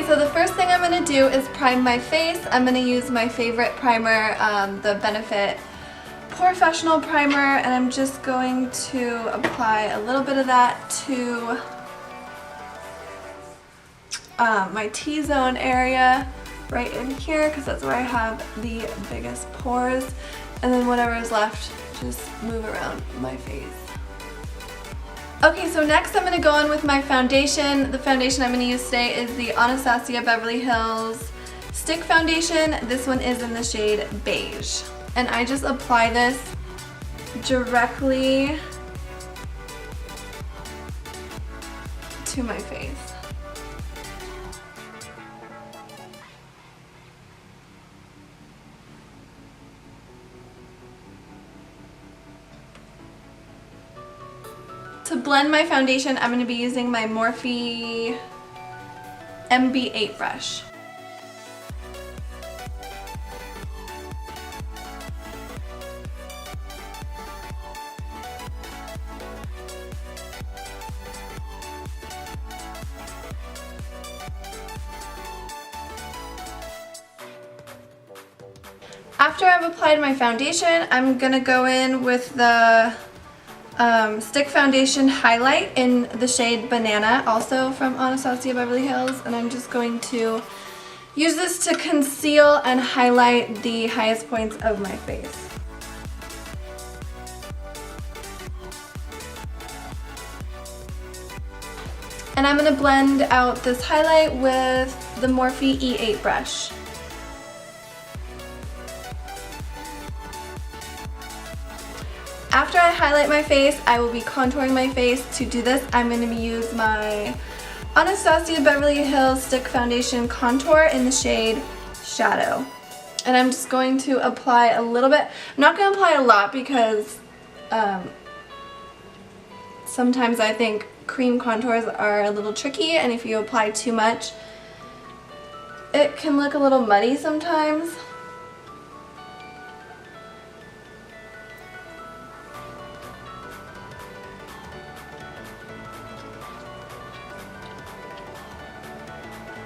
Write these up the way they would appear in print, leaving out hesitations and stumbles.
So the first thing I'm going to do is prime my face. I'm going to use my favorite primer, the Benefit Professional Primer, and I'm just going to apply a little bit of that to my T-zone area right in here because that's where I have the biggest pores, and then whatever is left, just move around my face. Okay, so next I'm going to go on with my foundation. The foundation I'm going to use today is the Anastasia Beverly Hills Stick Foundation. This one is in the shade Beige. And I just apply this directly to my face. To blend my foundation, I'm going to be using my Morphe MB8 brush. After I've applied my foundation, I'm going to go in with the Stick Foundation Highlight in the shade Banana, also from Anastasia Beverly Hills, and I'm just going to use this to conceal and highlight the highest points of my face. And I'm going to blend out this highlight with the Morphe E8 brush. After I highlight my face, I will be contouring my face. To do this, I'm going to use my Anastasia Beverly Hills Stick Foundation Contour in the shade Shadow. And I'm just going to apply a little bit. I'm not going to apply a lot because sometimes I think cream contours are a little tricky, and if you apply too much, it can look a little muddy sometimes.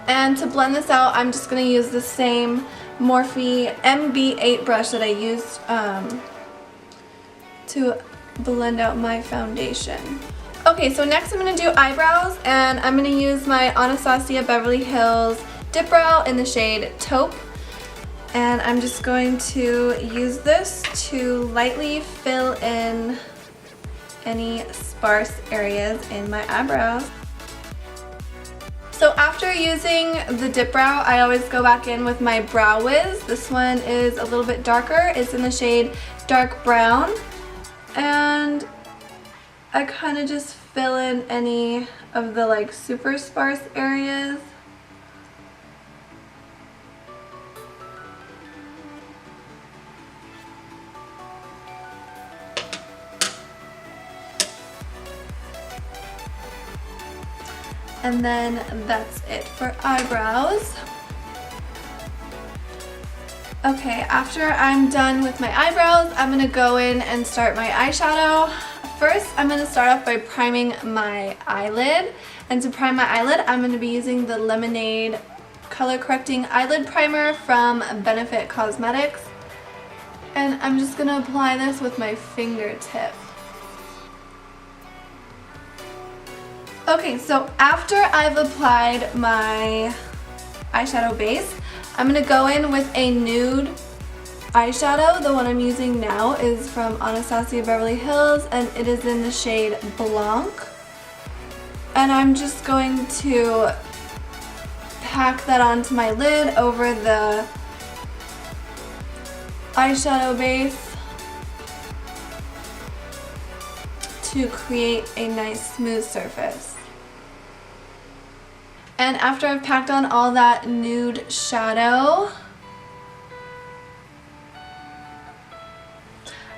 And to blend this out, I'm just going to use the same Morphe MB8 brush that I used to blend out my foundation. Okay, so next I'm going to do eyebrows, and I'm going to use my Anastasia Beverly Hills dipbrow in the shade Taupe. And I'm just going to use this to lightly fill in any sparse areas in my eyebrows. So after using the dip brow, I always go back in with my Brow Wiz. This one is a little bit darker. It's in the shade Dark Brown. And I kind of just fill in any of the like super sparse areas. And then that's it for eyebrows. Okay, after I'm done with my eyebrows, I'm going to go in and start my eyeshadow. First, I'm going to start off by priming my eyelid. And to prime my eyelid, I'm going to be using the Lemonade Color Correcting Eyelid Primer from Benefit Cosmetics. And I'm just going to apply this with my fingertip. Okay, so after I've applied my eyeshadow base, I'm going to go in with a nude eyeshadow. The one I'm using now is from Anastasia Beverly Hills, and it is in the shade Blanc. And I'm just going to pack that onto my lid over the eyeshadow base to create a nice smooth surface. And after I've packed on all that nude shadow,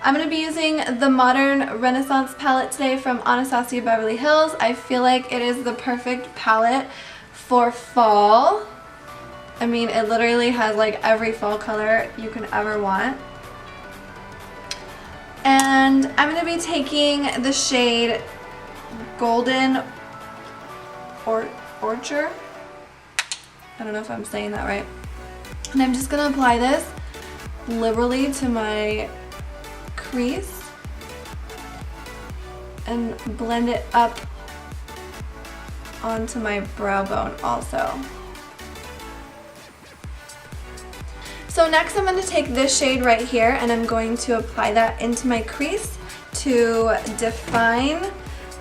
I'm going to be using the Modern Renaissance palette today from Anastasia Beverly Hills. I feel like it is the perfect palette for fall. I mean, it literally has like every fall color you can ever want. And I'm going to be taking the shade Golden Orchard. I don't know if I'm saying that right. And I'm just going to apply this liberally to my crease and blend it up onto my brow bone also. So next I'm going to take this shade right here and I'm going to apply that into my crease to define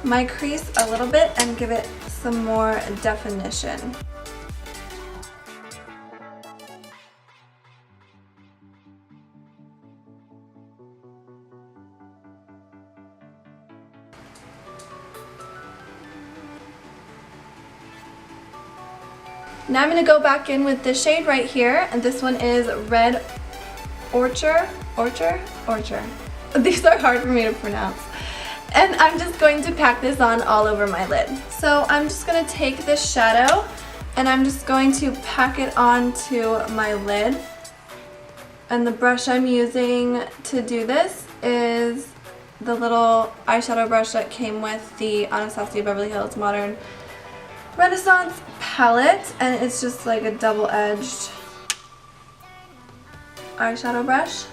my crease a little bit and give it some more definition. Now I'm going to go back in with this shade right here, and this one is Red Orchard. These are hard for me to pronounce. And I'm just going to pack this on all over my lid. So I'm just going to take this shadow and I'm just going to pack it onto my lid. And the brush I'm using to do this is the little eyeshadow brush that came with the Anastasia Beverly Hills Modern Renaissance palette, and it's just like a double-edged eyeshadow brush.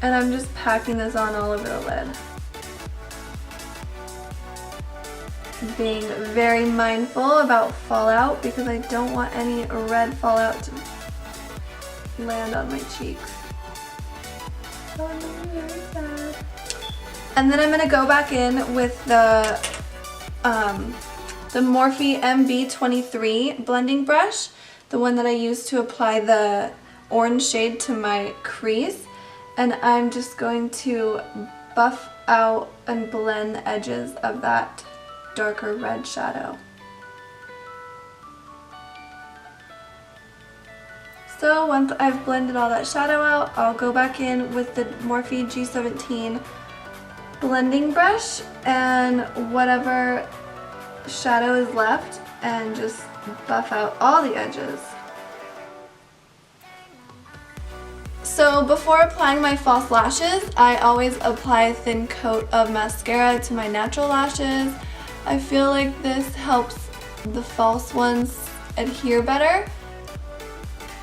And I'm just packing this on all over the lid. Being very mindful about fallout because I don't want any red fallout to land on my cheeks. So I'm very sad. And then I'm going to go back in with the Morphe MB23 blending brush, the one that I used to apply the orange shade to my crease. And I'm just going to buff out and blend the edges of that darker red shadow. So once I've blended all that shadow out, I'll go back in with the Morphe G17 blending brush and whatever shadow is left and just buff out all the edges. So before applying my false lashes, I always apply a thin coat of mascara to my natural lashes. I feel like this helps the false ones adhere better.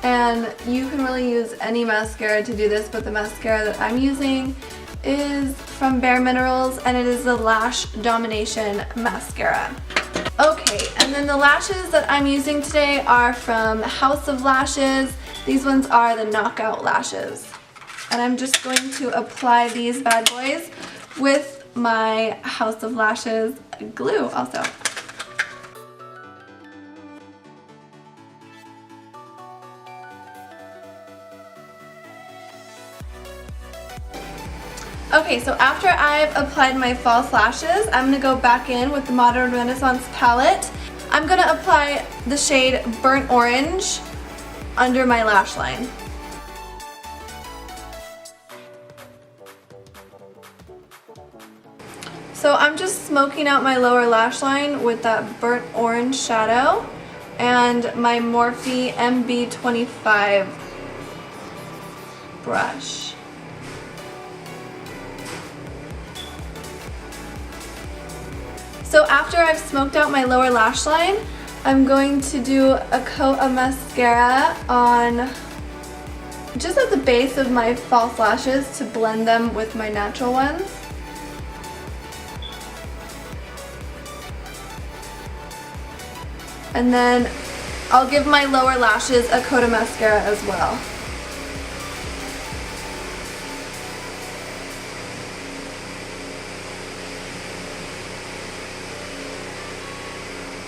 And you can really use any mascara to do this, but the mascara that I'm using is from Bare Minerals and it is the Lash Domination Mascara. Okay, and then the lashes that I'm using today are from House of Lashes. These ones are the Knockout Lashes. And I'm just going to apply these bad boys with my House of Lashes glue also. Okay, so after I've applied my false lashes, I'm going to go back in with the Modern Renaissance palette. I'm going to apply the shade Burnt Orange under my lash line. So I'm just smoking out my lower lash line with that burnt orange shadow and my Morphe MB25 brush. So after I've smoked out my lower lash line, I'm going to do a coat of mascara on just at the base of my false lashes to blend them with my natural ones. And then I'll give my lower lashes a coat of mascara as well.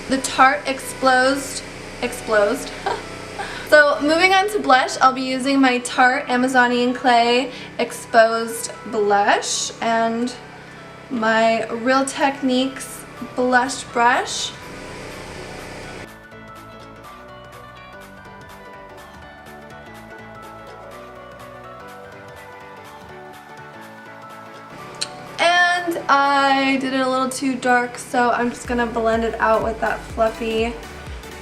The Tarte Explosed. So moving on to blush, I'll be using my Tarte Amazonian Clay Exposed Blush and my Real Techniques blush brush. And And I did it a little too dark, so I'm just gonna blend it out with that fluffy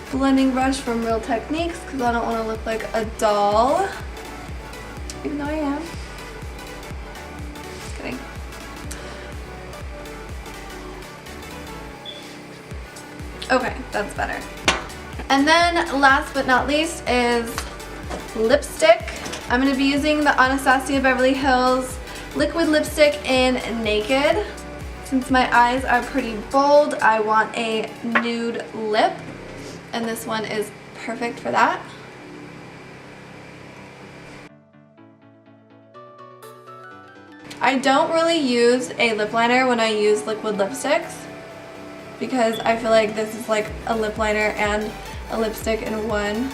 blending brush from Real Techniques because I don't want to look like a doll, even though I am. Just kidding. Okay, that's better. And then last but not least is lipstick. I'm going to be using the Anastasia Beverly Hills liquid lipstick in Naked. Since my eyes are pretty bold, I want a nude lip, and this one is perfect for that. I don't really use a lip liner when I use liquid lipsticks because I feel like this is like a lip liner and a lipstick in one.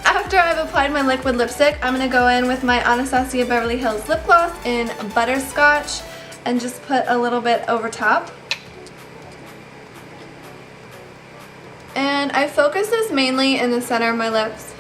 After I've applied my liquid lipstick, I'm going to go in with my Anastasia Beverly Hills lip gloss in Butterscotch and just put a little bit over top. And I focus this mainly in the center of my lips.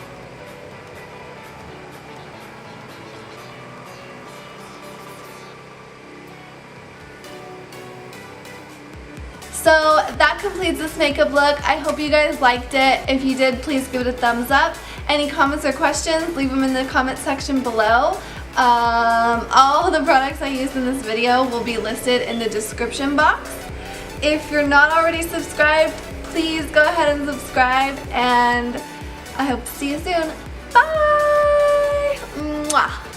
So that completes this makeup look. I hope you guys liked it. If you did, please give it a thumbs up. Any comments or questions, leave them in the comment section below. All the products I used in this video will be listed in the description box. If you're not already subscribed, please go ahead and subscribe, and I hope to see you soon. Bye! Mwah.